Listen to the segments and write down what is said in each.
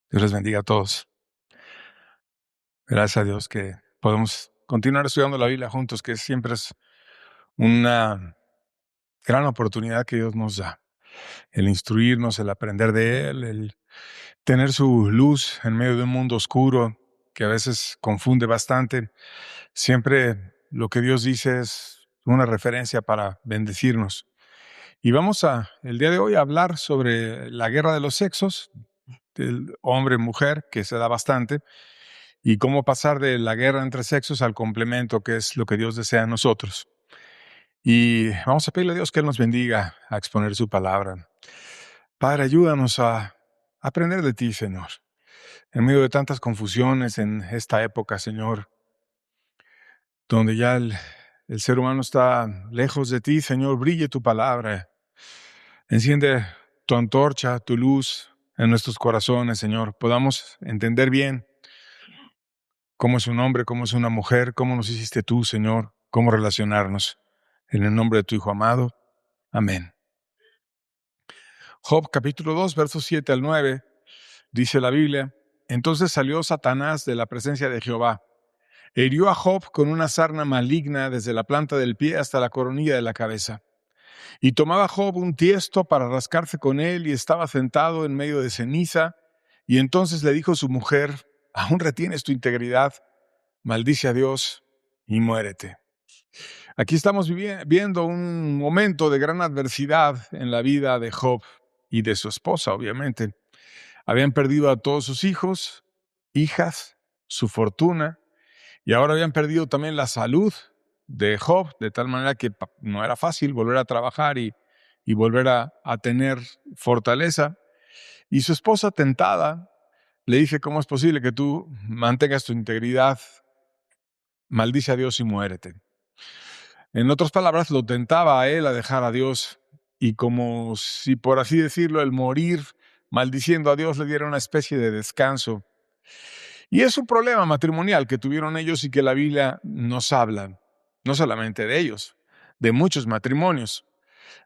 Dios les bendiga a todos. Gracias a Dios que podemos continuar estudiando la Biblia juntos, que siempre es una gran oportunidad que Dios nos da. El instruirnos, el aprender de Él, el tener su luz en medio de un mundo oscuro que a veces confunde bastante. Siempre lo que Dios dice es una referencia para bendecirnos. Y vamos el día de hoy a hablar sobre la guerra de los sexos, del hombre-mujer, que se da bastante, y cómo pasar de la guerra entre sexos al complemento, que es lo que Dios desea en nosotros. Y vamos a pedirle a Dios que Él nos bendiga a exponer su palabra. Padre, ayúdanos a aprender de ti, Señor. En medio de tantas confusiones en esta época, Señor, donde ya el ser humano está lejos de ti, Señor, brille tu palabra. Enciende tu antorcha, tu luz en nuestros corazones, Señor. Podamos entender bien cómo es un hombre, cómo es una mujer, cómo nos hiciste tú, Señor, cómo relacionarnos. En el nombre de tu Hijo amado. Amén. Job capítulo 2, versos 7 al 9, dice la Biblia: Entonces salió Satanás de la presencia de Jehová. Hirió a Job con una sarna maligna desde la planta del pie hasta la coronilla de la cabeza. Y tomaba Job un tiesto para rascarse con él y estaba sentado en medio de ceniza. Y entonces le dijo su mujer: ¿Aún retienes tu integridad? Maldice a Dios y muérete. Aquí estamos viendo un momento de gran adversidad en la vida de Job y de su esposa, obviamente. Habían perdido a todos sus hijos, hijas, su fortuna, y ahora habían perdido también la salud de Job, de tal manera que no era fácil volver a trabajar y volver a tener fortaleza. Y su esposa, tentada, le dice: ¿cómo es posible que tú mantengas tu integridad? Maldice a Dios y muérete. En otras palabras, lo tentaba a él a dejar a Dios, y como si, por así decirlo, el morir maldiciendo a Dios le diera una especie de descanso. Y es un problema matrimonial que tuvieron ellos y que la Biblia nos habla, no solamente de ellos, de muchos matrimonios.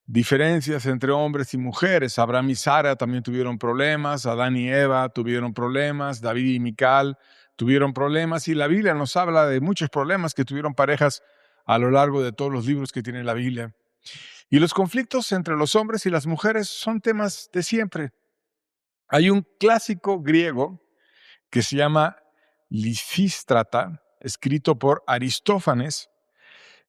Diferencias entre hombres y mujeres. Abraham y Sara también tuvieron problemas, Adán y Eva tuvieron problemas, David y Mical tuvieron problemas, y la Biblia nos habla de muchos problemas que tuvieron parejas a lo largo de todos los libros que tiene la Biblia. Y los conflictos entre los hombres y las mujeres son temas de siempre. Hay un clásico griego que se llama Lisístrata, escrito por Aristófanes,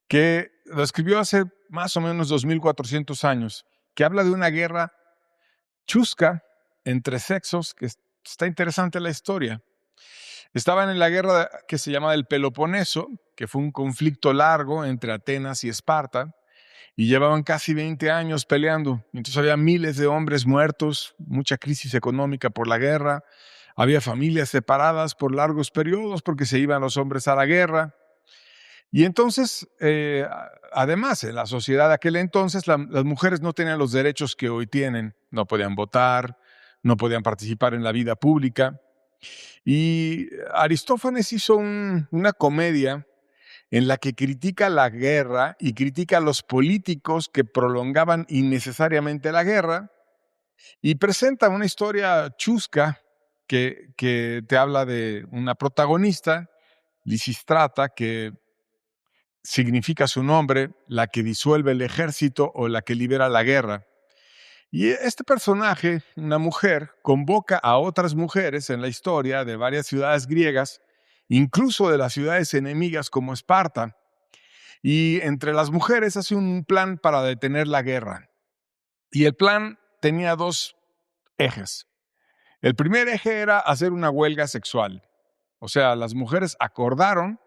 que lo escribió hace más o menos 2400 años, que habla de una guerra chusca entre sexos, que está interesante la historia. Estaban en la guerra que se llama del Peloponeso, que fue un conflicto largo entre Atenas y Esparta, y llevaban casi 20 años peleando. Entonces había miles de hombres muertos, mucha crisis económica por la guerra, había familias separadas por largos periodos porque se iban los hombres a la guerra. Y entonces, además, en la sociedad de aquel entonces, las mujeres no tenían los derechos que hoy tienen. No podían votar, no podían participar en la vida pública. Y Aristófanes hizo una comedia en la que critica la guerra y critica a los políticos que prolongaban innecesariamente la guerra, y presenta una historia chusca que te habla de una protagonista, Lisístrata, que significa su nombre, la que disuelve el ejército o la que libera la guerra. Y este personaje, una mujer, convoca a otras mujeres en la historia de varias ciudades griegas, incluso de las ciudades enemigas como Esparta, y entre las mujeres hace un plan para detener la guerra. Y el plan tenía dos ejes. El primer eje era hacer una huelga sexual. O sea, las mujeres acordaron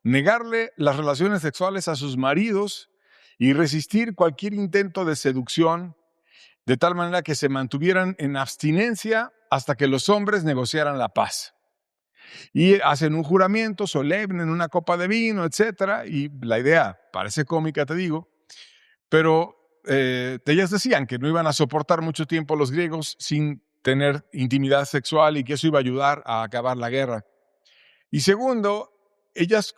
negarle las relaciones sexuales a sus maridos y resistir cualquier intento de seducción, de tal manera que se mantuvieran en abstinencia hasta que los hombres negociaran la paz. Y hacen un juramento solemne en una copa de vino, etc. Y la idea parece cómica, te digo, pero ellas decían que no iban a soportar mucho tiempo los griegos sin tener intimidad sexual y que eso iba a ayudar a acabar la guerra. Y segundo, ellas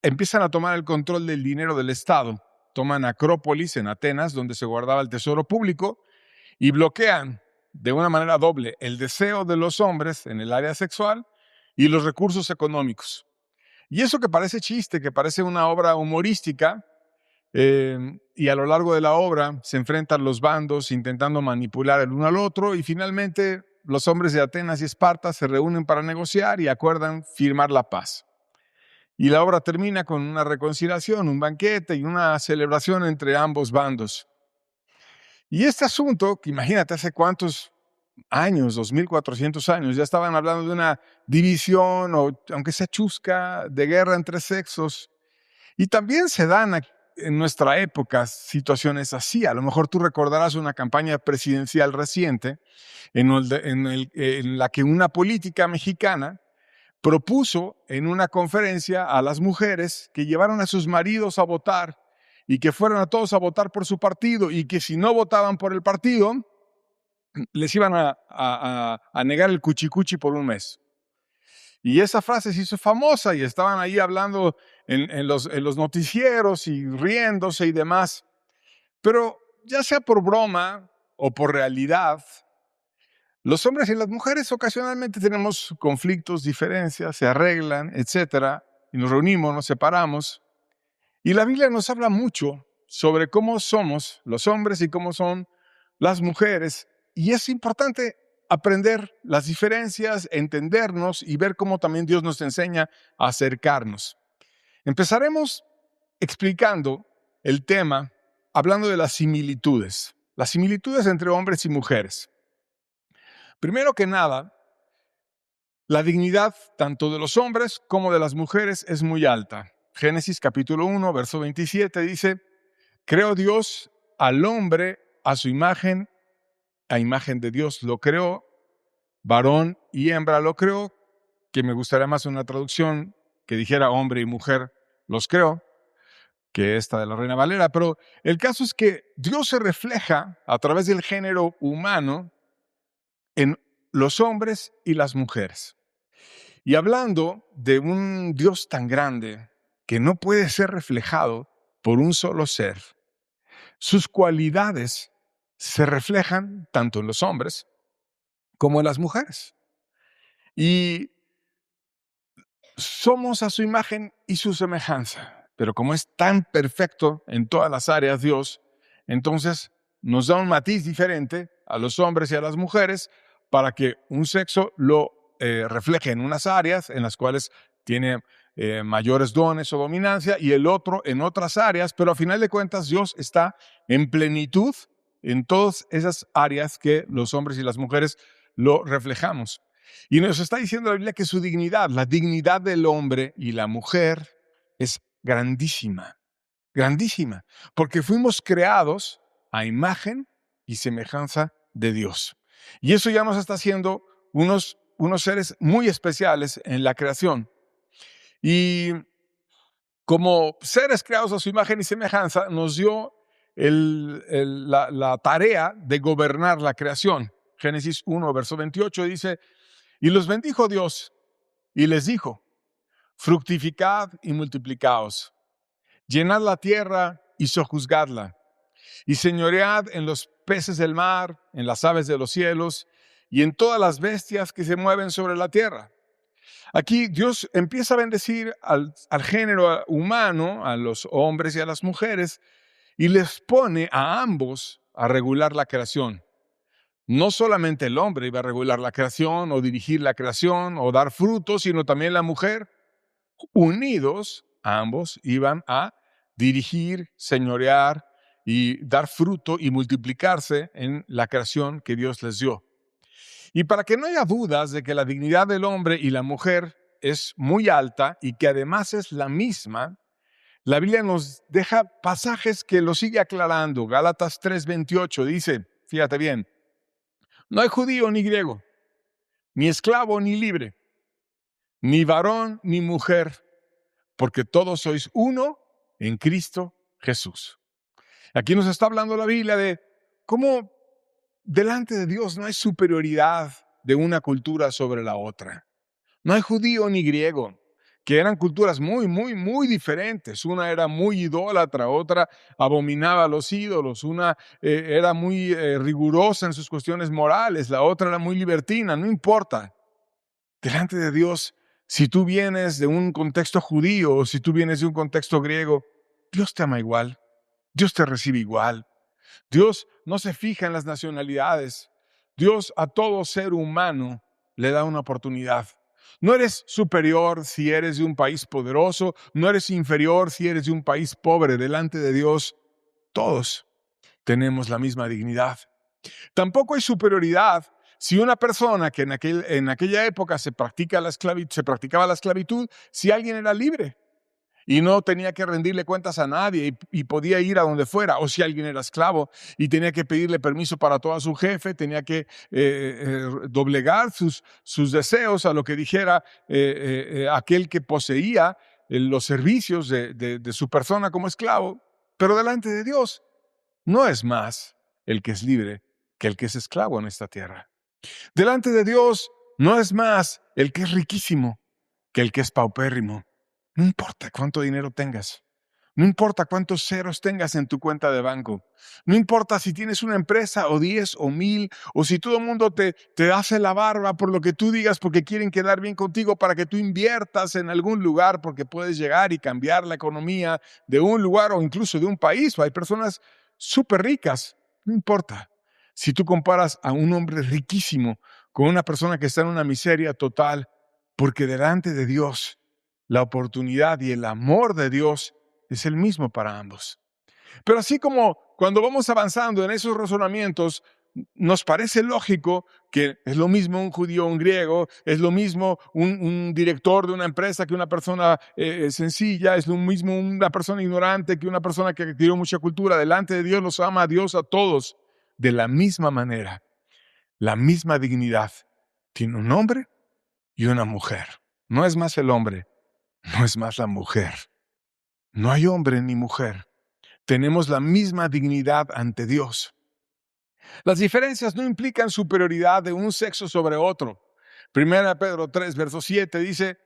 empiezan a tomar el control del dinero del Estado. Toman Acrópolis en Atenas, donde se guardaba el tesoro público, y bloquean de una manera doble el deseo de los hombres en el área sexual y los recursos económicos. Y eso que parece chiste, que parece una obra humorística, y a lo largo de la obra se enfrentan los bandos intentando manipular el uno al otro y finalmente los hombres de Atenas y Esparta se reúnen para negociar y acuerdan firmar la paz. Y la obra termina con una reconciliación, un banquete y una celebración entre ambos bandos. Y este asunto, que imagínate hace cuántos años, 2400 años, ya estaban hablando de una división, o aunque sea chusca, de guerra entre sexos. Y también se dan en nuestra época situaciones así. A lo mejor tú recordarás una campaña presidencial reciente en la que una política mexicana propuso en una conferencia a las mujeres que llevaran a sus maridos a votar y que fueran a todos a votar por su partido y que si no votaban por el partido, les iban a negar el cuchicuchi por un mes. Y esa frase se hizo famosa y estaban ahí hablando en los noticieros y riéndose y demás. Pero ya sea por broma o por realidad, los hombres y las mujeres ocasionalmente tenemos conflictos, diferencias, se arreglan, etcétera, y nos reunimos, nos separamos. Y la Biblia nos habla mucho sobre cómo somos los hombres y cómo son las mujeres. Y es importante aprender las diferencias, entendernos y ver cómo también Dios nos enseña a acercarnos. Empezaremos explicando el tema hablando de las similitudes entre hombres y mujeres. Primero que nada, la dignidad tanto de los hombres como de las mujeres es muy alta. Génesis capítulo 1, verso 27 dice: creó Dios al hombre a su imagen, a imagen de Dios lo creó, varón y hembra lo creó, que me gustaría más una traducción que dijera hombre y mujer los creó, que esta de la Reina Valera. Pero el caso es que Dios se refleja a través del género humano en los hombres y las mujeres. Y hablando de un Dios tan grande que no puede ser reflejado por un solo ser, sus cualidades se reflejan tanto en los hombres como en las mujeres. Y somos a su imagen y su semejanza. Pero como es tan perfecto en todas las áreas Dios, entonces nos da un matiz diferente a los hombres y a las mujeres para que un sexo lo refleje en unas áreas en las cuales tiene mayores dones o dominancia y el otro en otras áreas, pero a final de cuentas Dios está en plenitud en todas esas áreas que los hombres y las mujeres lo reflejamos. Y nos está diciendo la Biblia que su dignidad, la dignidad del hombre y la mujer es grandísima, grandísima, porque fuimos creados a imagen y semejanza de Dios. Y eso ya nos está haciendo unos seres muy especiales en la creación. Y como seres creados a su imagen y semejanza, nos dio la tarea de gobernar la creación. Génesis 1, verso 28 dice: y los bendijo Dios y les dijo: fructificad y multiplicaos, llenad la tierra y sojuzgadla, y señoread en los peces del mar, en las aves de los cielos y en todas las bestias que se mueven sobre la tierra. Aquí Dios empieza a bendecir al género humano, a los hombres y a las mujeres, y les pone a ambos a regular la creación. No solamente el hombre iba a regular la creación o dirigir la creación o dar frutos, sino también la mujer. Unidos, ambos iban a dirigir, señorear y dar fruto y multiplicarse en la creación que Dios les dio. Y para que no haya dudas de que la dignidad del hombre y la mujer es muy alta y que además es la misma, la Biblia nos deja pasajes que lo sigue aclarando. Gálatas 3:28 dice, fíjate bien: no hay judío ni griego, ni esclavo ni libre, ni varón ni mujer, porque todos sois uno en Cristo Jesús. Aquí nos está hablando la Biblia de cómo delante de Dios no hay superioridad de una cultura sobre la otra. No hay judío ni griego. que eran culturas muy, muy, muy diferentes. Una era muy idólatra, otra abominaba a los ídolos, una era muy rigurosa en sus cuestiones morales, la otra era muy libertina, no importa. Delante de Dios, si tú vienes de un contexto judío o si tú vienes de un contexto griego, Dios te ama igual, Dios te recibe igual. Dios no se fija en las nacionalidades. Dios a todo ser humano le da una oportunidad. No eres superior si eres de un país poderoso, no eres inferior si eres de un país pobre. Delante de Dios, todos tenemos la misma dignidad. Tampoco hay superioridad si una persona que en aquella época se practicaba la esclavitud, si alguien era libre y no tenía que rendirle cuentas a nadie y podía ir a donde fuera, o si alguien era esclavo y tenía que pedirle permiso para todo a su jefe, tenía que doblegar sus deseos a lo que dijera aquel que poseía los servicios de su persona como esclavo. Pero delante de Dios no es más el que es libre que el que es esclavo en esta tierra. Delante de Dios no es más el que es riquísimo que el que es paupérrimo. No importa cuánto dinero tengas. No importa cuántos ceros tengas en tu cuenta de banco. No importa si tienes una empresa o 10 o 1000, o si todo el mundo te hace la barba por lo que tú digas porque quieren quedar bien contigo para que tú inviertas en algún lugar porque puedes llegar y cambiar la economía de un lugar o incluso de un país. O hay personas súper ricas. No importa. Si tú comparas a un hombre riquísimo con una persona que está en una miseria total, porque delante de Dios la oportunidad y el amor de Dios es el mismo para ambos. Pero así como cuando vamos avanzando en esos razonamientos, nos parece lógico que es lo mismo un judío o un griego, es lo mismo un director de una empresa que una persona sencilla, es lo mismo una persona ignorante que una persona que adquirió mucha cultura. Delante de Dios los ama a Dios a todos de la misma manera, la misma dignidad. Tiene un hombre y una mujer. No es más el hombre, no es más la mujer. No hay hombre ni mujer. Tenemos la misma dignidad ante Dios. Las diferencias no implican superioridad de un sexo sobre otro. Primera Pedro 3, verso 7 dice,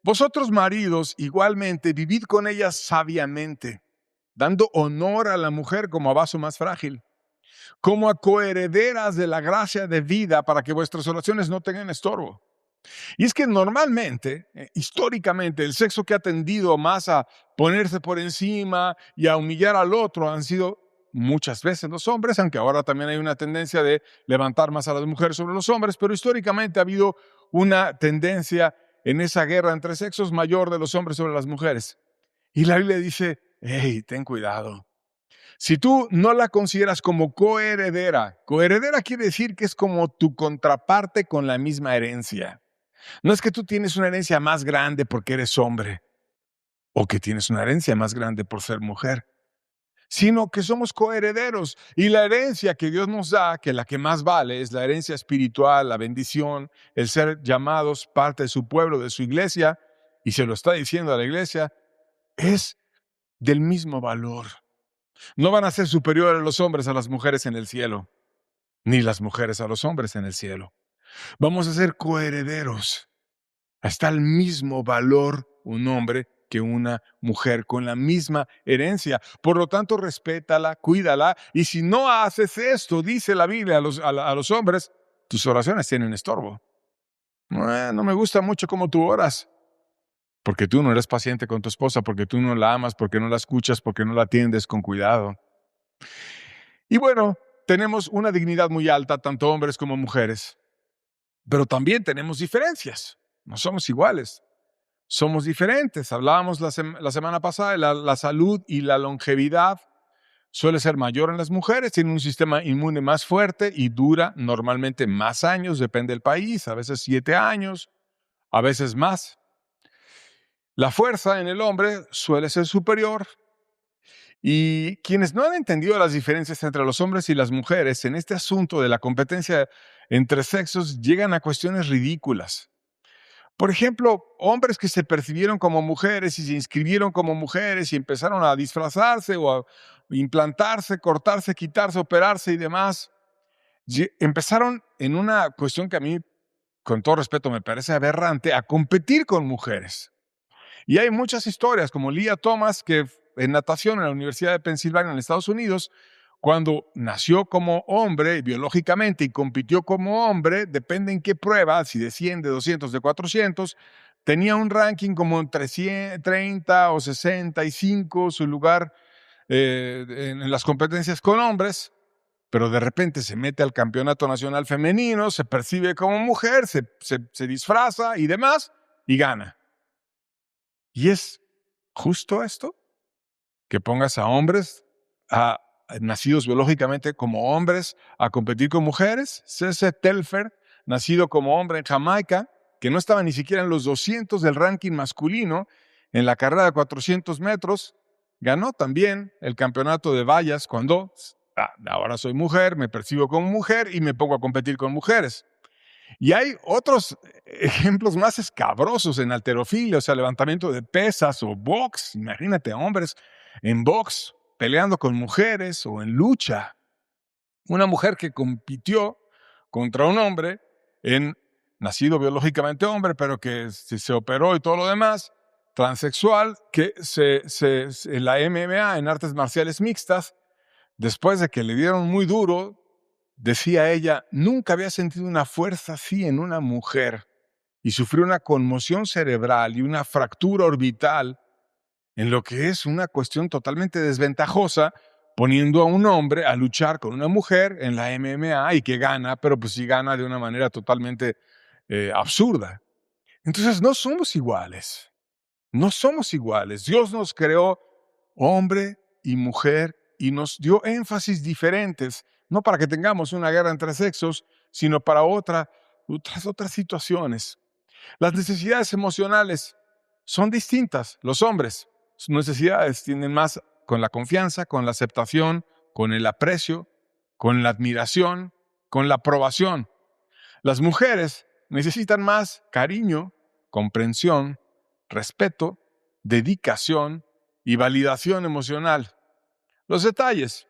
vosotros maridos igualmente vivid con ellas sabiamente, dando honor a la mujer como a vaso más frágil, como a coherederas de la gracia de vida para que vuestras oraciones no tengan estorbo. Y es que normalmente, históricamente, el sexo que ha tendido más a ponerse por encima y a humillar al otro han sido muchas veces los hombres, aunque ahora también hay una tendencia de levantar más a las mujeres sobre los hombres, pero históricamente ha habido una tendencia en esa guerra entre sexos mayor de los hombres sobre las mujeres. Y la Biblia dice, hey, ten cuidado. Si tú no la consideras como coheredera quiere decir que es como tu contraparte con la misma herencia. No es que tú tienes una herencia más grande porque eres hombre o que tienes una herencia más grande por ser mujer, sino que somos coherederos y la herencia que Dios nos da, que la que más vale es la herencia espiritual, la bendición, el ser llamados parte de su pueblo, de su iglesia, y se lo está diciendo a la iglesia, es del mismo valor. No van a ser superiores los hombres a las mujeres en el cielo, ni las mujeres a los hombres en el cielo. Vamos a ser coherederos. Está al mismo valor un hombre que una mujer con la misma herencia. Por lo tanto, respétala, cuídala. Y si no haces esto, dice la Biblia a los hombres, tus oraciones tienen estorbo. No me gusta mucho cómo tú oras. Porque tú no eres paciente con tu esposa, porque tú no la amas, porque no la escuchas, porque no la atiendes con cuidado. Y bueno, tenemos una dignidad muy alta, tanto hombres como mujeres. Pero también tenemos diferencias. No somos iguales. Somos diferentes. Hablábamos la semana pasada de la salud y la longevidad. Suele ser mayor en las mujeres, tienen un sistema inmune más fuerte y dura normalmente más años, depende del país, a veces 7 años, a veces más. La fuerza en el hombre suele ser superior. Y quienes no han entendido las diferencias entre los hombres y las mujeres en este asunto de la competencia entre sexos llegan a cuestiones ridículas. Por ejemplo, hombres que se percibieron como mujeres y se inscribieron como mujeres y empezaron a disfrazarse o a implantarse, cortarse, quitarse, operarse y demás, empezaron en una cuestión que a mí, con todo respeto, me parece aberrante, a competir con mujeres. Y hay muchas historias, como Lia Thomas, que en natación en la Universidad de Pensilvania en Estados Unidos, cuando nació como hombre biológicamente y compitió como hombre, depende en qué prueba, si de 100, de 200, de 400, tenía un ranking como entre 30 o 65, su lugar en las competencias con hombres, pero de repente se mete al campeonato nacional femenino, se percibe como mujer, se disfraza y demás, y gana. ¿Y es justo esto? Que pongas a hombres, nacidos biológicamente como hombres, a competir con mujeres. C.C. Telfer, nacido como hombre en Jamaica, que no estaba ni siquiera en los 200 del ranking masculino, en la carrera de 400 metros, ganó también el campeonato de vallas cuando ahora soy mujer, me percibo como mujer y me pongo a competir con mujeres. Y hay otros ejemplos más escabrosos en halterofilia, o sea, levantamiento de pesas o box. Imagínate, hombres en box peleando con mujeres o en lucha. Una mujer que compitió contra un hombre, nacido biológicamente hombre, pero que se operó y todo lo demás, transexual, que en la MMA, en artes marciales mixtas, después de que le dieron muy duro, decía ella, nunca había sentido una fuerza así en una mujer, y sufrió una conmoción cerebral y una fractura orbital, en lo que es una cuestión totalmente desventajosa, poniendo a un hombre a luchar con una mujer en la MMA y que gana, pero pues sí gana de una manera totalmente absurda. Entonces no somos iguales. No somos iguales. Dios nos creó hombre y mujer y nos dio énfasis diferentes, no para que tengamos una guerra entre sexos, sino para otras situaciones. Las necesidades emocionales son distintas. Los hombres, sus necesidades tienen más con la confianza, con la aceptación, con el aprecio, con la admiración, con la aprobación. Las mujeres necesitan más cariño, comprensión, respeto, dedicación y validación emocional. Los detalles.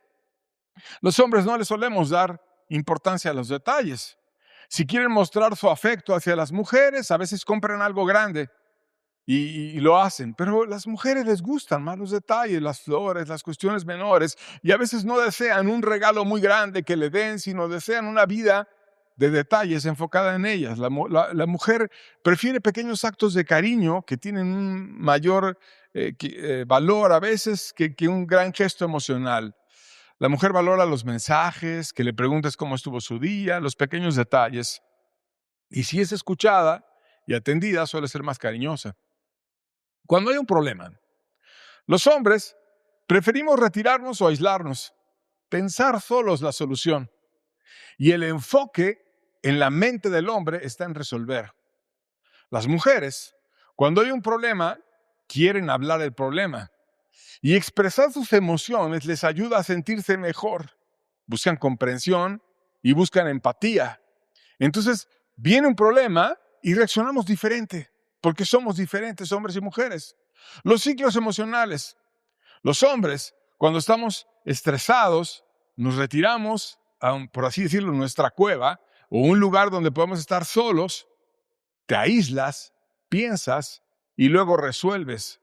Los hombres no les solemos dar importancia a los detalles. Si quieren mostrar su afecto hacia las mujeres, a veces compran algo grande y lo hacen. Pero a las mujeres les gustan más los detalles, las flores, las cuestiones menores. Y a veces no desean un regalo muy grande que le den, sino desean una vida de detalles enfocada en ellas. La mujer prefiere pequeños actos de cariño que tienen un mayor valor a veces que un gran gesto emocional. La mujer valora los mensajes, que le preguntes cómo estuvo su día, los pequeños detalles. Y si es escuchada y atendida, suele ser más cariñosa. Cuando hay un problema, los hombres preferimos retirarnos o aislarnos, pensar solos la solución. Y el enfoque en la mente del hombre está en resolver. Las mujeres, cuando hay un problema, quieren hablar el problema. Y expresar sus emociones les ayuda a sentirse mejor. Buscan comprensión y buscan empatía. Entonces, viene un problema y reaccionamos diferente, porque somos diferentes hombres y mujeres. Los ciclos emocionales. Los hombres, cuando estamos estresados, nos retiramos, por así decirlo, nuestra cueva o un lugar donde podemos estar solos, te aíslas, piensas y luego resuelves.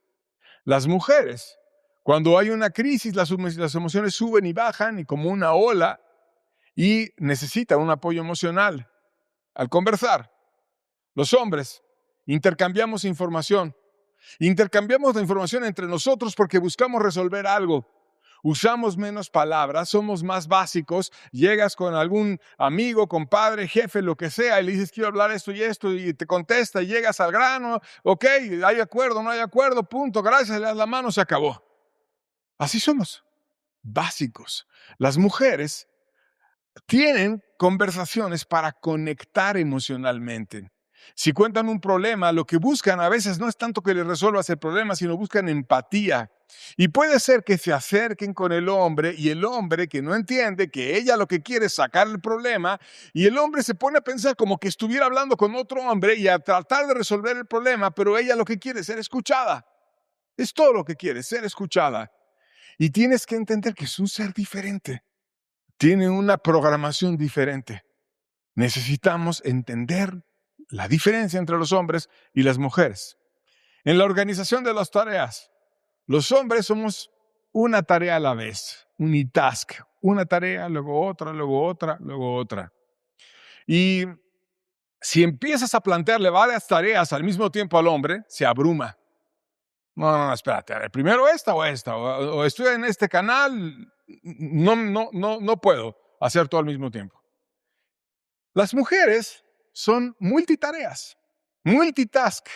Las mujeres, cuando hay una crisis, las emociones suben y bajan y como una ola y necesitan un apoyo emocional. Al conversar, los hombres intercambiamos información. Intercambiamos la información entre nosotros porque buscamos resolver algo. Usamos menos palabras, somos más básicos. Llegas con algún amigo, compadre, jefe, lo que sea, y le dices, quiero hablar esto, y te contesta, y llegas al grano. Ok, hay acuerdo, no hay acuerdo, punto, gracias, le das la mano, se acabó. Así somos, básicos. Las mujeres tienen conversaciones para conectar emocionalmente. Si cuentan un problema, lo que buscan a veces no es tanto que les resuelvas el problema, sino buscan empatía. Y puede ser que se acerquen con el hombre y el hombre que no entiende que ella lo que quiere es sacar el problema y el hombre se pone a pensar como que estuviera hablando con otro hombre y a tratar de resolver el problema, pero ella lo que quiere es ser escuchada. Es todo lo que quiere, ser escuchada. Y tienes que entender que es un ser diferente. Tiene una programación diferente. Necesitamos entender la diferencia entre los hombres y las mujeres. En la organización de las tareas, los hombres somos una tarea a la vez, unitask, una tarea, luego otra, luego otra, luego otra. Y si empiezas a plantearle varias tareas al mismo tiempo al hombre, se abruma. No, espérate, a ver, primero esta, o estoy en este canal, no puedo hacer todo al mismo tiempo. Las mujeres son multitareas, multitask.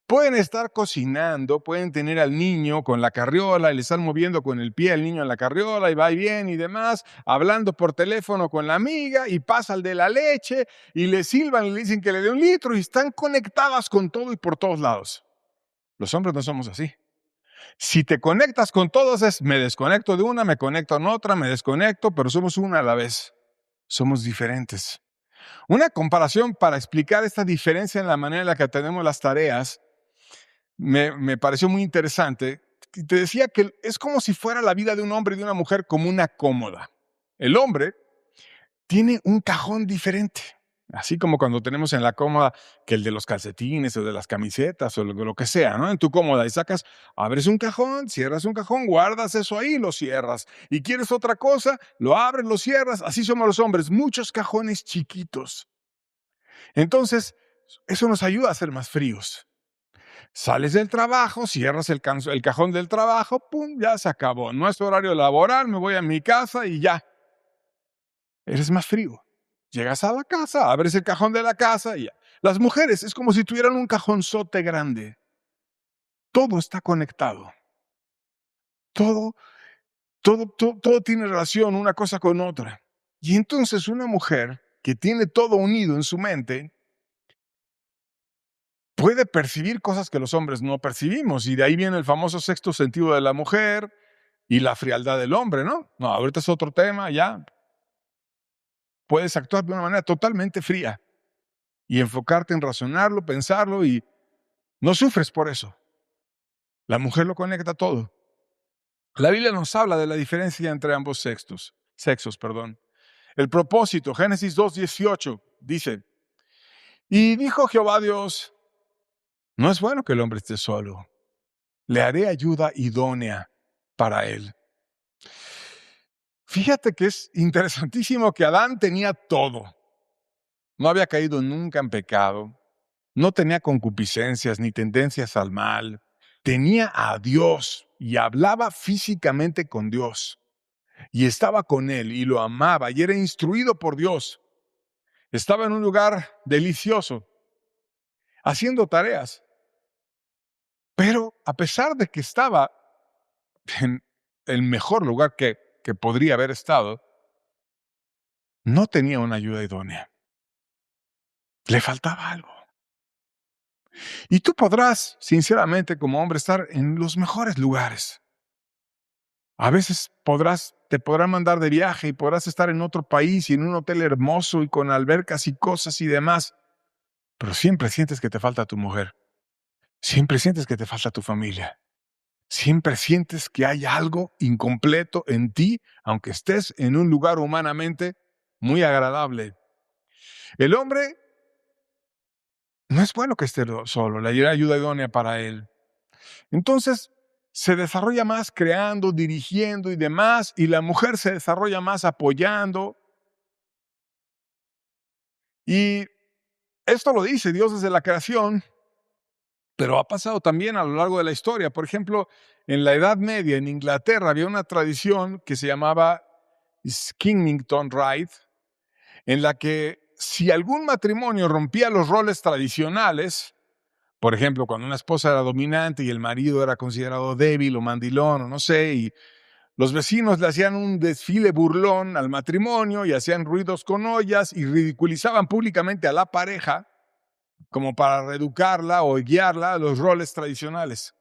Pueden estar cocinando, pueden tener al niño con la carriola y le están moviendo con el pie al niño en la carriola y va y viene y demás, hablando por teléfono con la amiga y pasa el de la leche y le silban y le dicen que le dé 1 litro y están conectadas con todo y por todos lados. Los hombres no somos así. Si te conectas con todos es me desconecto de una, me conecto en otra, me desconecto, pero somos una a la vez. Somos diferentes. Una comparación para explicar esta diferencia en la manera en la que tenemos las tareas me pareció muy interesante. Te decía que es como si fuera la vida de un hombre y de una mujer como una cómoda. El hombre tiene un cajón diferente. Así como cuando tenemos en la cómoda que el de los calcetines o de las camisetas o lo que sea, ¿no? En tu cómoda y sacas, abres un cajón, cierras un cajón, guardas eso ahí, lo cierras. Y quieres otra cosa, lo abres, lo cierras. Así somos los hombres, muchos cajones chiquitos. Entonces, eso nos ayuda a ser más fríos. Sales del trabajo, cierras el cajón del trabajo, ¡pum!, ya se acabó. No es horario laboral, me voy a mi casa y ya. Eres más frío. Llegas a la casa, abres el cajón de la casa y ya. Las mujeres es como si tuvieran un cajonzote grande. Todo está conectado. Todo tiene relación una cosa con otra. Y entonces una mujer que tiene todo unido en su mente puede percibir cosas que los hombres no percibimos. Y de ahí viene el famoso sexto sentido de la mujer y la frialdad del hombre, ¿no? No, ahorita es otro tema, ya. Puedes actuar de una manera totalmente fría y enfocarte en razonarlo, pensarlo y no sufres por eso. La mujer lo conecta todo. La Biblia nos habla de la diferencia entre ambos sexos. El propósito, Génesis 2:18, dice, y dijo Jehová Dios, no es bueno que el hombre esté solo, le haré ayuda idónea para él. Fíjate que es interesantísimo que Adán tenía todo. No había caído nunca en pecado, no tenía concupiscencias ni tendencias al mal, tenía a Dios y hablaba físicamente con Dios. Y estaba con él y lo amaba y era instruido por Dios. Estaba en un lugar delicioso, haciendo tareas. Pero a pesar de que estaba en el mejor lugar que podría haber estado, no tenía una ayuda idónea. Le faltaba algo. Y tú podrás, sinceramente, como hombre, estar en los mejores lugares. A veces te podrán mandar de viaje y podrás estar en otro país y en un hotel hermoso y con albercas y cosas y demás. Pero siempre sientes que te falta tu mujer. Siempre sientes que te falta tu familia. Siempre sientes que hay algo incompleto en ti, aunque estés en un lugar humanamente muy agradable. El hombre no es bueno que esté solo, le hará ayuda idónea para él. Entonces, se desarrolla más creando, dirigiendo y demás, y la mujer se desarrolla más apoyando. Y esto lo dice Dios desde la creación, pero ha pasado también a lo largo de la historia. Por ejemplo, en la Edad Media, en Inglaterra, había una tradición que se llamaba Skillington Rite, en la que si algún matrimonio rompía los roles tradicionales, por ejemplo, cuando una esposa era dominante y el marido era considerado débil o mandilón o no sé, y los vecinos le hacían un desfile burlón al matrimonio y hacían ruidos con ollas y ridiculizaban públicamente a la pareja como para reeducarla o guiarla a los roles tradicionales.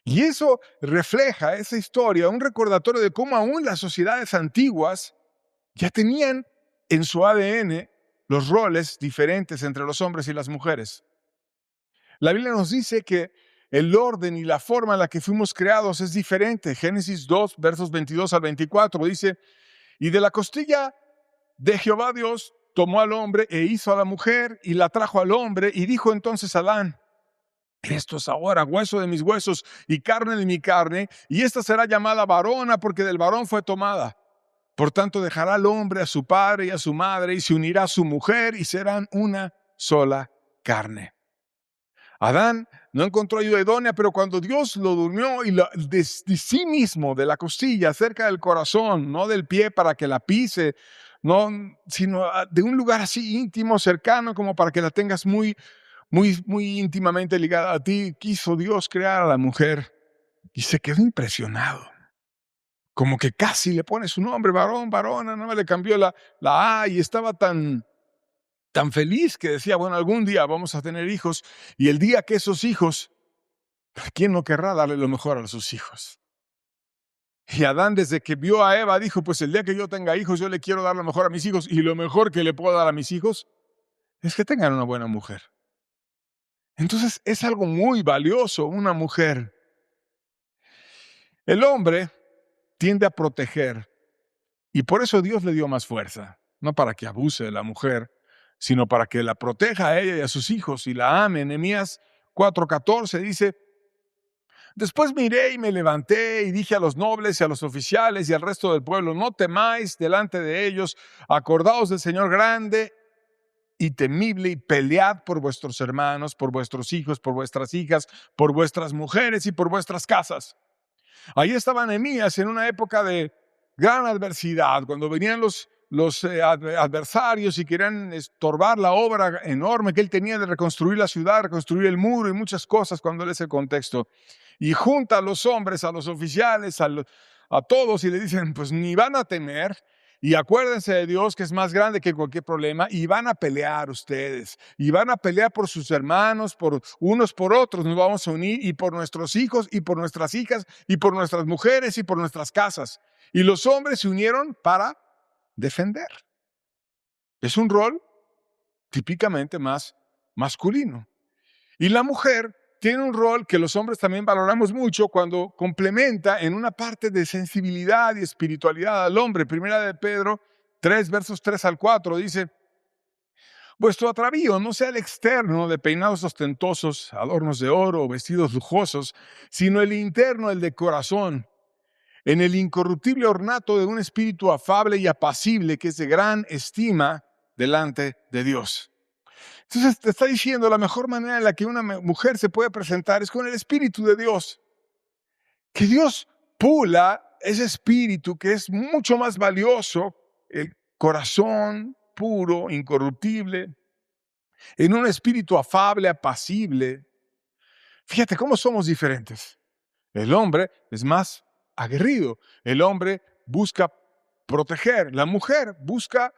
Y eso refleja, esa historia, un recordatorio de cómo aún las sociedades antiguas ya tenían en su ADN los roles diferentes entre los hombres y las mujeres. La Biblia nos dice que el orden y la forma en la que fuimos creados es diferente. Génesis 2, versos 22 al 24 dice, y de la costilla de Jehová Dios tomó al hombre e hizo a la mujer y la trajo al hombre y dijo entonces a Adán, Esto es ahora hueso de mis huesos y carne de mi carne, y esta será llamada varona porque del varón fue tomada. Por tanto, dejará al hombre a su padre y a su madre y se unirá a su mujer y serán una sola carne. Adán no encontró ayuda idónea, pero cuando Dios lo durmió y de sí mismo, de la costilla, cerca del corazón, no del pie para que la pise, no, sino de un lugar así íntimo, cercano, como para que la tengas muy, muy, muy íntimamente ligada a ti, quiso Dios crear a la mujer y se quedó impresionado. Como que casi le pone su nombre, varón, varona, no le cambió la A y estaba tan feliz que decía, bueno, algún día vamos a tener hijos y el día que esos hijos, ¿quién no querrá darle lo mejor a sus hijos? Y Adán, desde que vio a Eva, dijo, pues el día que yo tenga hijos, yo le quiero dar lo mejor a mis hijos y lo mejor que le puedo dar a mis hijos es que tengan una buena mujer. Entonces es algo muy valioso, una mujer. El hombre tiende a proteger y por eso Dios le dio más fuerza, no para que abuse de la mujer, sino para que la proteja a ella y a sus hijos y la ame. Nehemías 4:14 dice, después miré y me levanté y dije a los nobles y a los oficiales y al resto del pueblo, no temáis delante de ellos, acordaos del Señor grande y temible y pelead por vuestros hermanos, por vuestros hijos, por vuestras hijas, por vuestras mujeres y por vuestras casas. Ahí estaba Nehemías en una época de gran adversidad, cuando venían los adversarios y querían estorbar la obra enorme que él tenía de reconstruir la ciudad, reconstruir el muro y muchas cosas cuando él es el contexto. Y junta a los hombres, a los oficiales, a todos y le dicen, pues ni van a temer. Y acuérdense de Dios que es más grande que cualquier problema y van a pelear ustedes. Y van a pelear por sus hermanos, por unos por otros. Nos vamos a unir y por nuestros hijos y por nuestras hijas y por nuestras mujeres y por nuestras casas. Y los hombres se unieron para defender. Es un rol típicamente más masculino. Y la mujer tiene un rol que los hombres también valoramos mucho cuando complementa en una parte de sensibilidad y espiritualidad al hombre. Primera de Pedro 3, versos 3 al 4 dice, vuestro atavío no sea el externo de peinados ostentosos, adornos de oro o vestidos lujosos, sino el interno, el de corazón, en el incorruptible ornato de un espíritu afable y apacible que es de gran estima delante de Dios. Entonces te está diciendo la mejor manera en la que una mujer se puede presentar es con el Espíritu de Dios. Que Dios pula ese espíritu que es mucho más valioso, el corazón puro, incorruptible, en un espíritu afable, apacible. Fíjate cómo somos diferentes. El hombre es más aguerrido. El hombre busca proteger. La mujer busca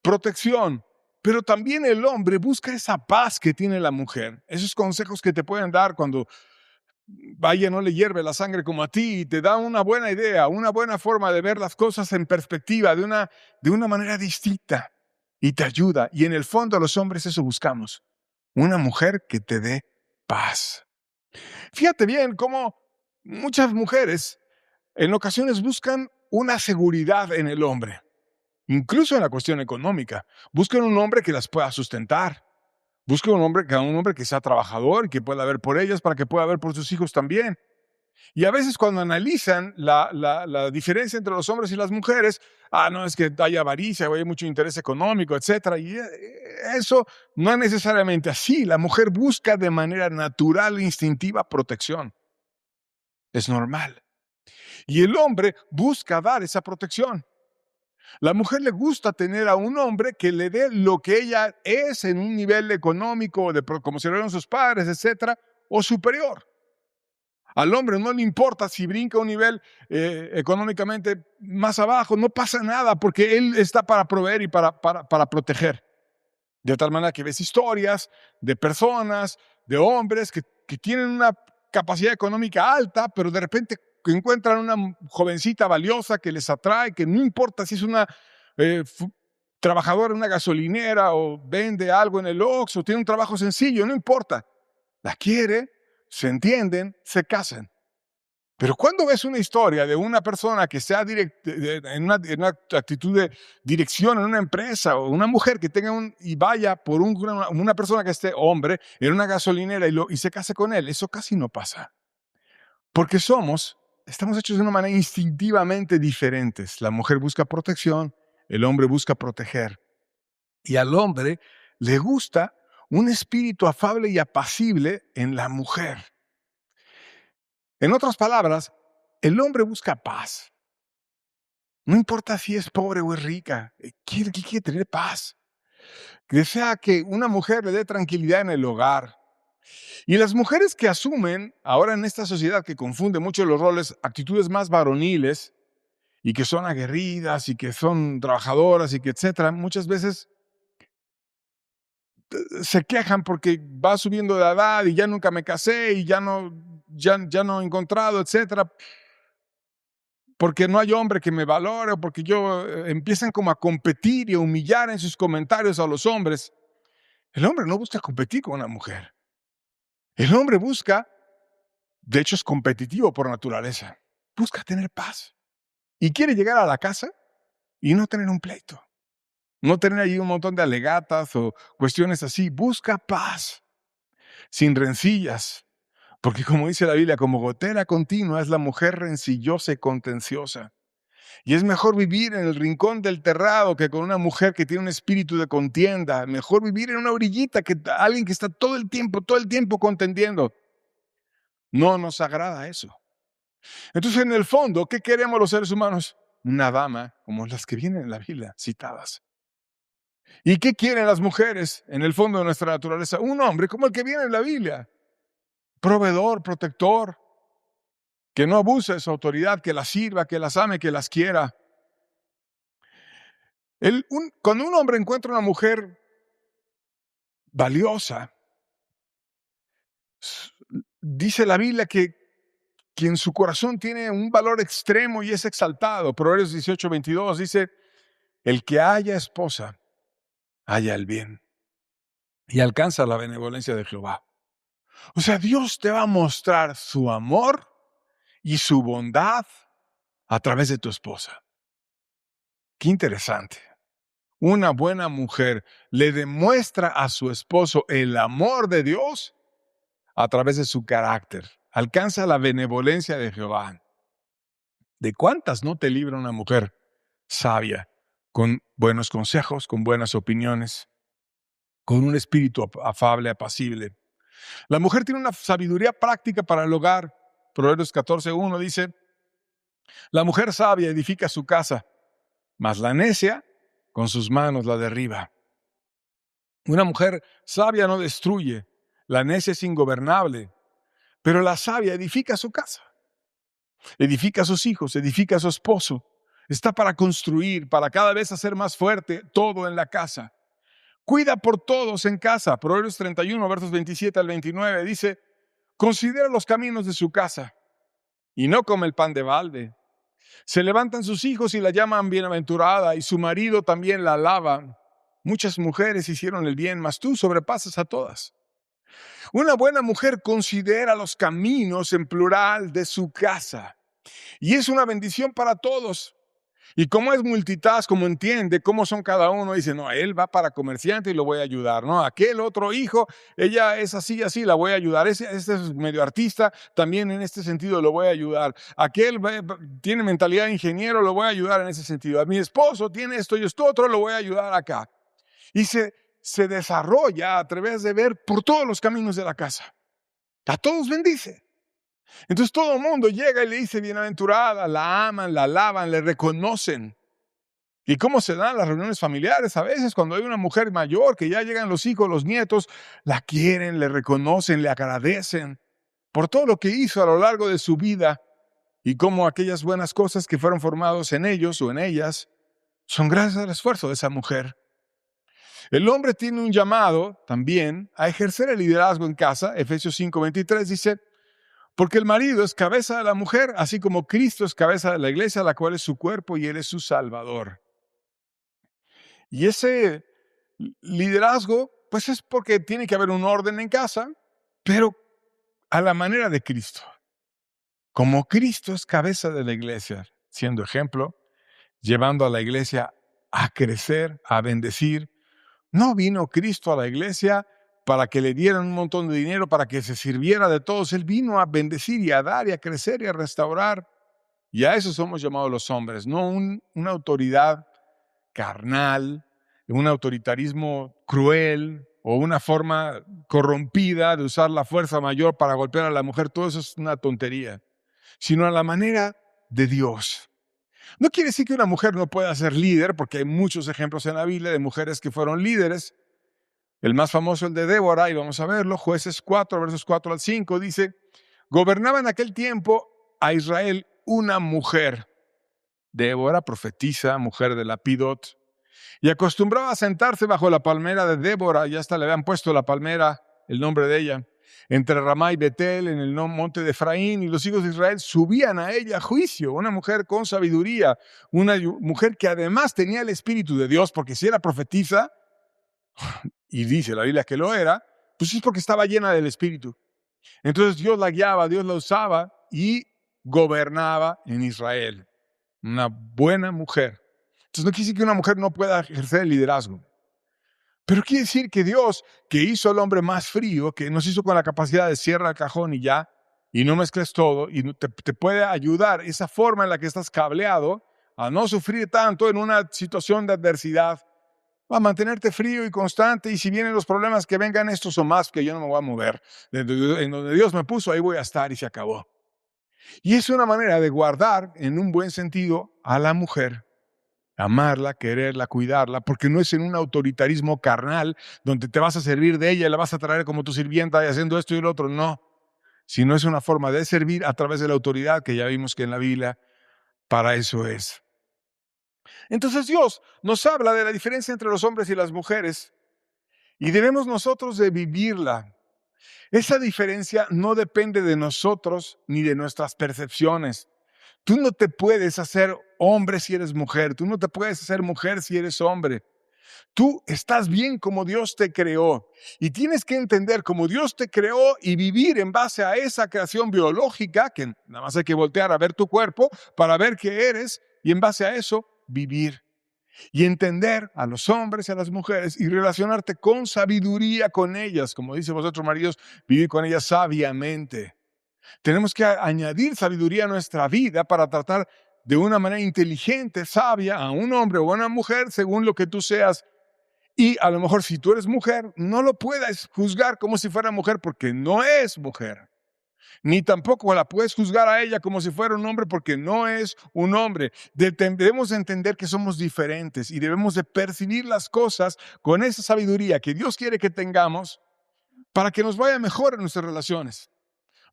protección. Pero también el hombre busca esa paz que tiene la mujer. Esos consejos que te pueden dar cuando vaya no le hierve la sangre como a ti y te da una buena idea, una buena forma de ver las cosas en perspectiva, de una manera distinta y te ayuda. Y en el fondo a los hombres eso buscamos. Una mujer que te dé paz. Fíjate bien cómo muchas mujeres en ocasiones buscan una seguridad en el hombre. Incluso en la cuestión económica. Buscan un hombre que las pueda sustentar. Buscan un hombre que sea trabajador y que pueda ver por ellas para que pueda ver por sus hijos también. Y a veces cuando analizan la diferencia entre los hombres y las mujeres, no es que hay avaricia o hay mucho interés económico, etc. Y eso no es necesariamente así. La mujer busca de manera natural e instintiva protección. Es normal. Y el hombre busca dar esa protección. La mujer le gusta tener a un hombre que le dé lo que ella es en un nivel económico, como se lo dieron sus padres, etcétera, o superior. Al hombre no le importa si brinca un nivel económicamente más abajo, no pasa nada porque él está para proveer y para proteger. De tal manera que ves historias de personas, de hombres que tienen una capacidad económica alta, pero de repente encuentran una jovencita valiosa que les atrae, que no importa si es una trabajadora en una gasolinera o vende algo en el Oxxo, o tiene un trabajo sencillo, no importa. La quiere, se entienden, se casan. Pero cuando ves una historia de una persona que sea en una actitud de dirección en una empresa, o una mujer que tenga y vaya por una persona que esté hombre en una gasolinera y se case con él, eso casi no pasa. Porque estamos hechos de una manera instintivamente diferentes. La mujer busca protección, el hombre busca proteger. Y al hombre le gusta un espíritu afable y apacible en la mujer. En otras palabras, el hombre busca paz. No importa si es pobre o es rica, quiere tener paz. Desea que una mujer le dé tranquilidad en el hogar. Y las mujeres que asumen, ahora en esta sociedad que confunde mucho los roles, actitudes más varoniles y que son aguerridas y que son trabajadoras y que etcétera, muchas veces se quejan porque va subiendo de edad y ya nunca me casé y ya no he encontrado, etcétera, porque no hay hombre que me valore, o porque empiezan como a competir y a humillar en sus comentarios a los hombres. El hombre no busca competir con una mujer. El hombre busca, de hecho es competitivo por naturaleza, busca tener paz. Y quiere llegar a la casa y no tener un pleito. No tener ahí un montón de alegatas o cuestiones así. Busca paz, sin rencillas. Porque como dice la Biblia, como gotera continua es la mujer rencillosa y contenciosa. Y es mejor vivir en el rincón del terrado que con una mujer que tiene un espíritu de contienda. Mejor vivir en una orillita que alguien que está todo el tiempo contendiendo. No nos agrada eso. Entonces, en el fondo, ¿qué queremos los seres humanos? Una dama como las que vienen en la Biblia citadas. ¿Y qué quieren las mujeres en el fondo de nuestra naturaleza? Un hombre como el que viene en la Biblia. Proveedor, protector, que no abuse de su autoridad, que las sirva, que las ame, que las quiera. Cuando un hombre encuentra una mujer valiosa, dice la Biblia que en su corazón tiene un valor extremo y es exaltado. Proverbios 18:22 dice, el que haya esposa, halla el bien y alcanza la benevolencia de Jehová. O sea, Dios te va a mostrar su amor y su bondad a través de tu esposa. Qué interesante. Una buena mujer le demuestra a su esposo el amor de Dios a través de su carácter. Alcanza la benevolencia de Jehová. ¿De cuántas no te libra una mujer sabia, con buenos consejos, con buenas opiniones, con un espíritu afable, apacible? La mujer tiene una sabiduría práctica para el hogar. Proverbios 14:1 dice, la mujer sabia edifica su casa, mas la necia con sus manos la derriba. Una mujer sabia no destruye, la necia es ingobernable, pero la sabia edifica su casa, edifica a sus hijos, edifica a su esposo. Está para construir, para cada vez hacer más fuerte todo en la casa. Cuida por todos en casa. Proverbios 31, versos 27 al 29 dice, considera los caminos de su casa y no come el pan de balde. Se levantan sus hijos y la llaman bienaventurada y su marido también la alaba. Muchas mujeres hicieron el bien, mas tú sobrepasas a todas. Una buena mujer considera los caminos en plural de su casa y es una bendición para todos. Y como es multitask, como entiende cómo son cada uno, dice, no, él va para comerciante y lo voy a ayudar. No, aquel otro hijo, ella es así, la voy a ayudar. Este es medio artista, también en este sentido lo voy a ayudar. Aquel tiene mentalidad de ingeniero, lo voy a ayudar en ese sentido. A mi esposo tiene esto y esto otro, lo voy a ayudar acá. Y se desarrolla a través de ver por todos los caminos de la casa. A todos bendice. Entonces todo el mundo llega y le dice bienaventurada, la aman, la alaban, le reconocen. ¿Y cómo se dan las reuniones familiares? A veces cuando hay una mujer mayor, que ya llegan los hijos, los nietos, la quieren, le reconocen, le agradecen por todo lo que hizo a lo largo de su vida y cómo aquellas buenas cosas que fueron formadas en ellos o en ellas son gracias al esfuerzo de esa mujer. El hombre tiene un llamado también a ejercer el liderazgo en casa. Efesios 5:23 dice, porque el marido es cabeza de la mujer, así como Cristo es cabeza de la iglesia, la cual es su cuerpo y él es su salvador. Y ese liderazgo, pues es porque tiene que haber un orden en casa, pero a la manera de Cristo. Como Cristo es cabeza de la iglesia, siendo ejemplo, llevando a la iglesia a crecer, a bendecir. No vino Cristo a la iglesia para que le dieran un montón de dinero, para que se sirviera de todos. Él vino a bendecir y a dar y a crecer y a restaurar. Y a eso somos llamados los hombres, no una autoridad carnal, un autoritarismo cruel o una forma corrompida de usar la fuerza mayor para golpear a la mujer. Todo eso es una tontería, sino a la manera de Dios. No quiere decir que una mujer no pueda ser líder, porque hay muchos ejemplos en la Biblia de mujeres que fueron líderes. El más famoso, el de Débora, y vamos a verlo, Jueces 4, versos 4 al 5, dice: gobernaba en aquel tiempo a Israel una mujer, Débora, profetisa, mujer de Lapidot, y acostumbraba a sentarse bajo la palmera de Débora, y hasta le habían puesto la palmera, el nombre de ella, entre Ramá y Betel, en el monte de Efraín, y los hijos de Israel subían a ella a juicio. Una mujer con sabiduría, una mujer que además tenía el Espíritu de Dios, porque si era profetisa, y dice la Biblia que lo era, pues es porque estaba llena del Espíritu. Entonces Dios la guiaba, Dios la usaba y gobernaba en Israel. Una buena mujer. Entonces no quiere decir que una mujer no pueda ejercer el liderazgo. Pero quiere decir que Dios, que hizo al hombre más frío, que nos hizo con la capacidad de cierra el cajón y ya, y no mezcles todo, y te puede ayudar esa forma en la que estás cableado a no sufrir tanto en una situación de adversidad, a mantenerte frío y constante, y si vienen los problemas, que vengan estos o más, que yo no me voy a mover. En donde Dios me puso, ahí voy a estar y se acabó. Y es una manera de guardar, en un buen sentido, a la mujer. Amarla, quererla, cuidarla, porque no es en un autoritarismo carnal donde te vas a servir de ella y la vas a traer como tu sirvienta y haciendo esto y lo otro. No, sino es una forma de servir a través de la autoridad, que ya vimos que en la Biblia para eso es. Entonces Dios nos habla de la diferencia entre los hombres y las mujeres y debemos nosotros de vivirla. Esa diferencia no depende de nosotros ni de nuestras percepciones. Tú no te puedes hacer hombre si eres mujer. Tú no te puedes hacer mujer si eres hombre. Tú estás bien como Dios te creó y tienes que entender cómo Dios te creó y vivir en base a esa creación biológica, que nada más hay que voltear a ver tu cuerpo para ver qué eres y en base a eso vivir. Y entender a los hombres y a las mujeres y relacionarte con sabiduría con ellas, como dice vosotros maridos, vivir con ellas sabiamente. Tenemos que añadir sabiduría a nuestra vida para tratar de una manera inteligente, sabia, a un hombre o a una mujer según lo que tú seas. Y a lo mejor si tú eres mujer, no lo puedes juzgar como si fuera mujer porque no es mujer. Ni tampoco la puedes juzgar a ella como si fuera un hombre porque no es un hombre. Debemos entender que somos diferentes y debemos de percibir las cosas con esa sabiduría que Dios quiere que tengamos para que nos vaya mejor en nuestras relaciones.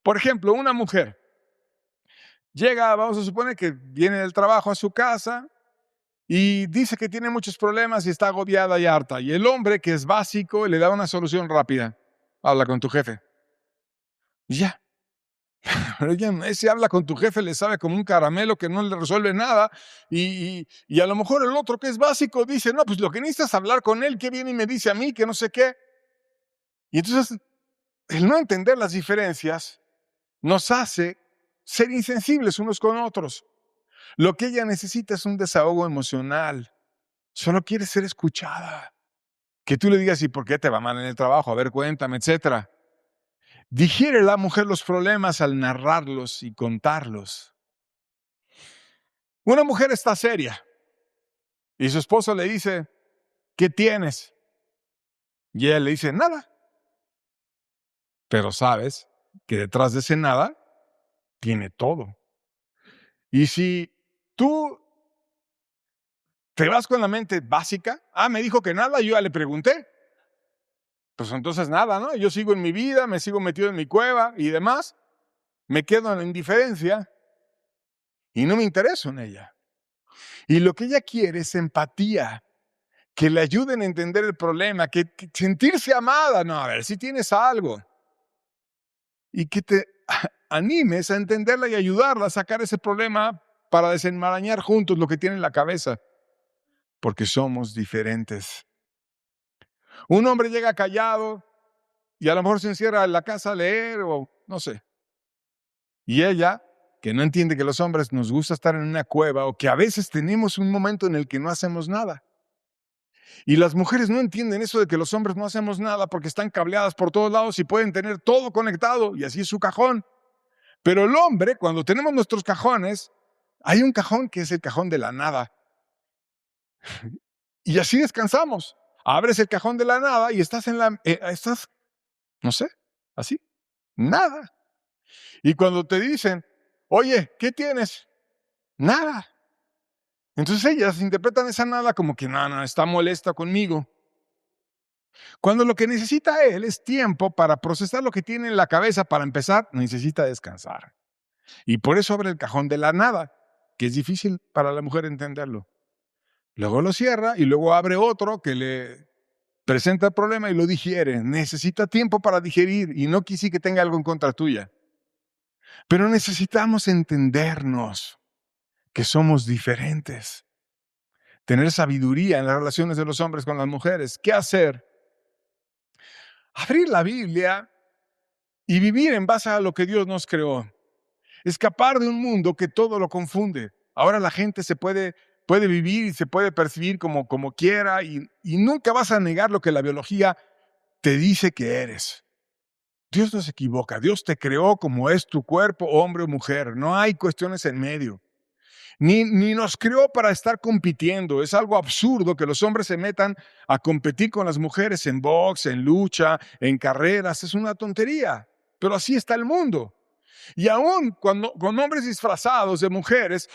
Por ejemplo, una mujer llega, vamos a suponer que viene del trabajo a su casa y dice que tiene muchos problemas y está agobiada y harta. Y el hombre, que es básico, le da una solución rápida. Habla con tu jefe. Y ya. Pero ese habla con tu jefe le sabe como un caramelo que no le resuelve nada. Y a lo mejor el otro, que es básico, dice, no, pues lo que necesitas es hablar con él, que viene y me dice a mí, que no sé qué. Y entonces, el no entender las diferencias nos hace ser insensibles unos con otros. Lo que ella necesita es un desahogo emocional. Solo quiere ser escuchada. Que tú le digas, ¿y por qué te va mal en el trabajo? A ver, cuéntame, etcétera. Digiere la mujer los problemas al narrarlos y contarlos. Una mujer está seria y su esposo le dice, ¿qué tienes? Y ella le dice, nada. Pero sabes que detrás de ese nada tiene todo. Y si tú te vas con la mente básica, me dijo que nada, yo ya le pregunté. Pues entonces nada, ¿no? Yo sigo en mi vida, me sigo metido en mi cueva y demás. Me quedo en la indiferencia y no me intereso en ella. Y lo que ella quiere es empatía, que le ayuden a entender el problema, que sentirse amada. No, a ver, si tienes algo. Y que te animes a entenderla y ayudarla a sacar ese problema para desenmarañar juntos lo que tiene en la cabeza. Porque somos diferentes. Un hombre llega callado y a lo mejor se encierra en la casa a leer o no sé. Y ella que no entiende que los hombres nos gusta estar en una cueva o que a veces tenemos un momento en el que no hacemos nada. Y las mujeres no entienden eso de que los hombres no hacemos nada porque están cableadas por todos lados y pueden tener todo conectado y así es su cajón. Pero el hombre, cuando tenemos nuestros cajones, hay un cajón que es el cajón de la nada. Y así descansamos. Abres el cajón de la nada y estás no sé, así, nada. Y cuando te dicen, oye, ¿qué tienes? Nada. Entonces ellas interpretan esa nada como que no, está molesta conmigo. Cuando lo que necesita él es tiempo para procesar lo que tiene en la cabeza, para empezar, necesita descansar. Y por eso abre el cajón de la nada, que es difícil para la mujer entenderlo. Luego lo cierra y luego abre otro que le presenta el problema y lo digiere. Necesita tiempo para digerir y no quise que tenga algo en contra tuya. Pero necesitamos entendernos que somos diferentes. Tener sabiduría en las relaciones de los hombres con las mujeres. ¿Qué hacer? Abrir la Biblia y vivir en base a lo que Dios nos creó. Escapar de un mundo que todo lo confunde. Ahora la gente puede vivir y se puede percibir como quiera y nunca vas a negar lo que la biología te dice que eres. Dios no se equivoca. Dios te creó como es tu cuerpo, hombre o mujer. No hay cuestiones en medio. Ni nos creó para estar compitiendo. Es algo absurdo que los hombres se metan a competir con las mujeres en box, en lucha, en carreras. Es una tontería. Pero así está el mundo. Y aún con hombres disfrazados de mujeres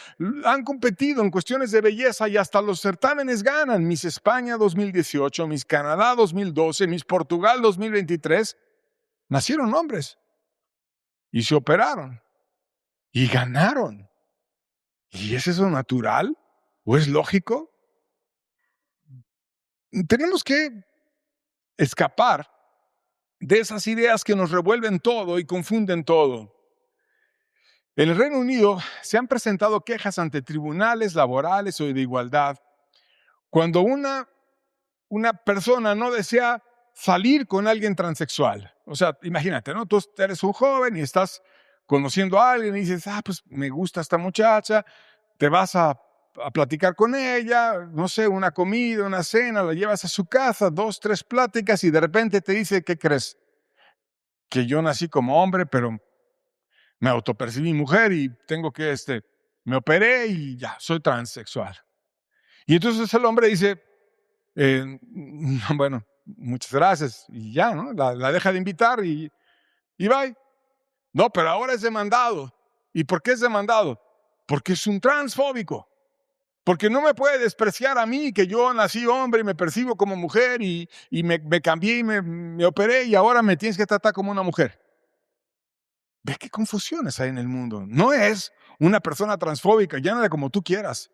han competido en cuestiones de belleza y hasta los certámenes ganan. Miss España 2018, Miss Canadá 2012, Miss Portugal 2023. Nacieron hombres y se operaron y ganaron. ¿Y es eso natural? ¿O es lógico? Tenemos que escapar de esas ideas que nos revuelven todo y confunden todo. En el Reino Unido se han presentado quejas ante tribunales laborales o de igualdad cuando una persona no desea salir con alguien transexual. O sea, imagínate, ¿no? Tú eres un joven y estás conociendo a alguien y dices, pues me gusta esta muchacha, te vas a platicar con ella, no sé, una comida, una cena, la llevas a su casa, 2, 3 pláticas y de repente te dice, ¿qué crees? Que yo nací como hombre, pero me autopercibí mujer y tengo que, me operé y ya, soy transexual. Y entonces el hombre dice, bueno, muchas gracias, y ya, ¿no? La deja de invitar y va. No, pero ahora es demandado. ¿Y por qué es demandado? Porque es un transfóbico. Porque no me puede despreciar a mí, que yo nací hombre y me percibo como mujer y me cambié y me operé y ahora me tienes que tratar como una mujer. ¿Ves qué confusiones hay en el mundo? No es una persona transfóbica, llámala como tú quieras.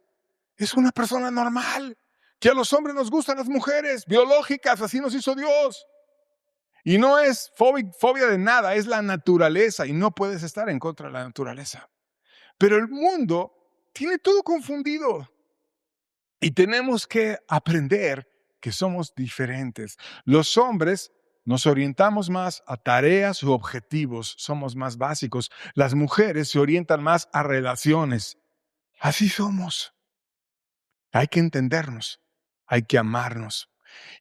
Es una persona normal, que a los hombres nos gustan las mujeres, biológicas, así nos hizo Dios. Y no es fobia de nada, es la naturaleza y no puedes estar en contra de la naturaleza. Pero el mundo tiene todo confundido y tenemos que aprender que somos diferentes. Los hombres nos orientamos más a tareas u objetivos, somos más básicos. Las mujeres se orientan más a relaciones. Así somos. Hay que entendernos, hay que amarnos.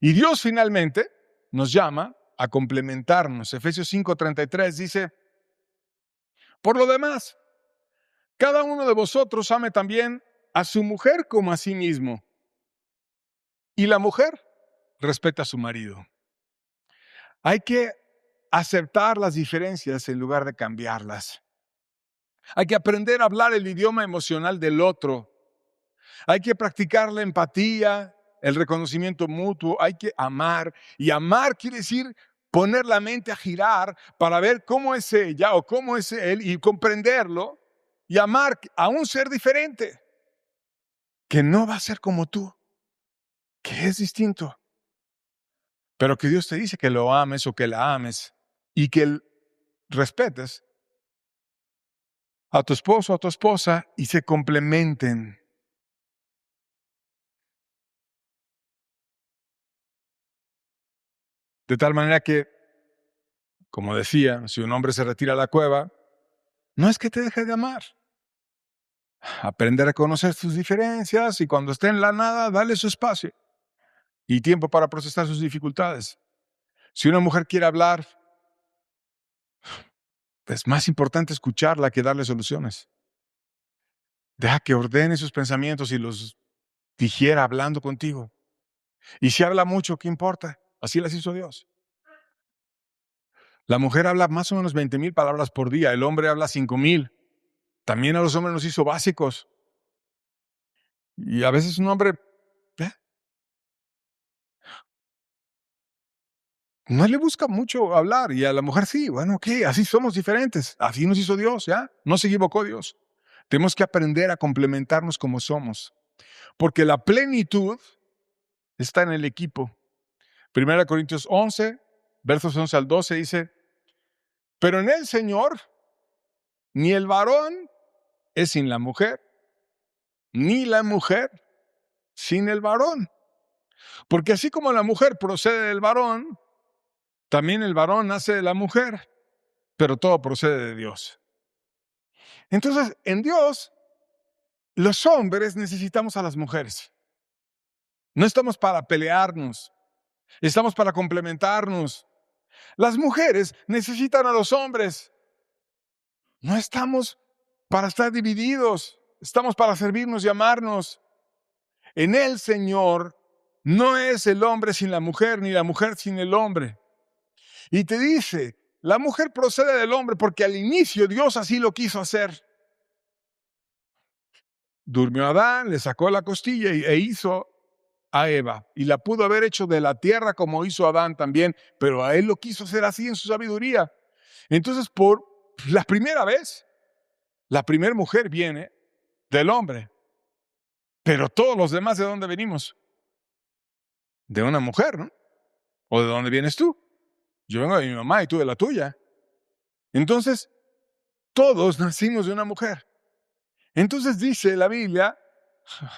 Y Dios finalmente nos llama a complementarnos. Efesios 5:33 dice, por lo demás, cada uno de vosotros ame también a su mujer como a sí mismo. Y la mujer respeta a su marido. Hay que aceptar las diferencias en lugar de cambiarlas. Hay que aprender a hablar el idioma emocional del otro. Hay que practicar la empatía, el reconocimiento mutuo. Hay que amar. Y amar quiere decir poner la mente a girar para ver cómo es ella o cómo es él y comprenderlo. Y amar a un ser diferente, que no va a ser como tú, que es distinto. Pero que Dios te dice que lo ames o que la ames y que respetes a tu esposo o a tu esposa y se complementen. De tal manera que, como decía, si un hombre se retira a la cueva, no es que te deje de amar, Aprender a conocer sus diferencias y cuando esté en la nada, darle su espacio y tiempo para procesar sus dificultades. Si una mujer quiere hablar, es más importante escucharla que darle soluciones. Deja que ordene sus pensamientos y los digiera hablando contigo. Y si habla mucho, ¿qué importa? Así las hizo Dios. La mujer habla más o menos 20,000 palabras por día. El hombre habla 5,000. También a los hombres nos hizo básicos. Y a veces un hombre no le busca mucho hablar. Y a la mujer sí. Bueno, ok, así somos diferentes. Así nos hizo Dios, ¿ya? No se equivocó Dios. Tenemos que aprender a complementarnos como somos. Porque la plenitud está en el equipo. 1 Corintios 11, versos 11 al 12 dice, pero en el Señor, ni el varón es sin la mujer, ni la mujer sin el varón. Porque así como la mujer procede del varón, también el varón nace de la mujer, pero todo procede de Dios. Entonces, en Dios, los hombres necesitamos a las mujeres. No estamos para pelearnos, estamos para complementarnos. Las mujeres necesitan a los hombres. No estamos para estar divididos, estamos para servirnos y amarnos. En el Señor no es el hombre sin la mujer, ni la mujer sin el hombre. Y te dice, la mujer procede del hombre porque al inicio Dios así lo quiso hacer. Durmió a Adán, le sacó la costilla e hizo a Eva. Y la pudo haber hecho de la tierra como hizo Adán también, pero a él lo quiso hacer así en su sabiduría. Entonces, por la primera vez, la primera mujer viene del hombre. Pero todos los demás, ¿de dónde venimos? De una mujer, ¿no? ¿O de dónde vienes tú? Yo vengo de mi mamá y tú de la tuya. Entonces, todos nacimos de una mujer. Entonces dice la Biblia,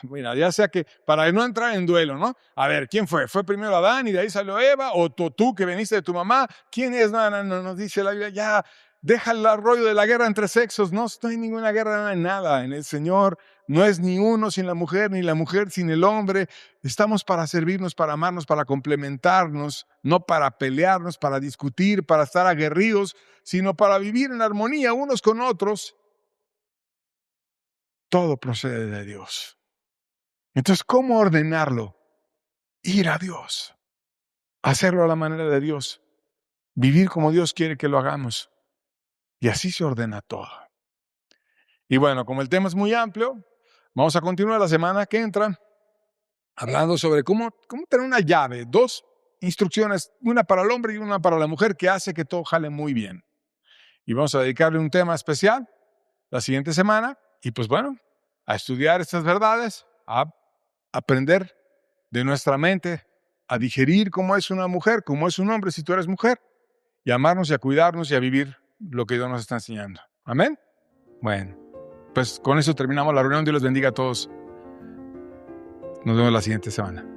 mira, ya sea que para no entrar en duelo, ¿no? A ver, ¿quién fue? ¿Fue primero Adán y de ahí salió Eva? ¿O tú que veniste de tu mamá? ¿Quién es? No, nos dice la Biblia, ya, deja el rollo de la guerra entre sexos. No hay ninguna guerra, no hay nada. En el Señor no es ni uno sin la mujer, ni la mujer sin el hombre. Estamos para servirnos, para amarnos, para complementarnos, no para pelearnos, para discutir, para estar aguerridos, sino para vivir en armonía unos con otros. Todo procede de Dios. Entonces, ¿cómo ordenarlo? Ir a Dios, hacerlo a la manera de Dios, vivir como Dios quiere que lo hagamos. Y así se ordena todo. Y bueno, como el tema es muy amplio, vamos a continuar la semana que entra hablando sobre cómo tener una llave, 2 instrucciones, una para el hombre y una para la mujer, que hace que todo jale muy bien. Y vamos a dedicarle un tema especial la siguiente semana. Y pues bueno, a estudiar estas verdades, a aprender de nuestra mente, a digerir cómo es una mujer, cómo es un hombre si tú eres mujer, y a amarnos y a cuidarnos y a vivir lo que Dios nos está enseñando. Amén. Bueno, pues con eso terminamos la reunión. Dios les bendiga a todos. Nos vemos la siguiente semana.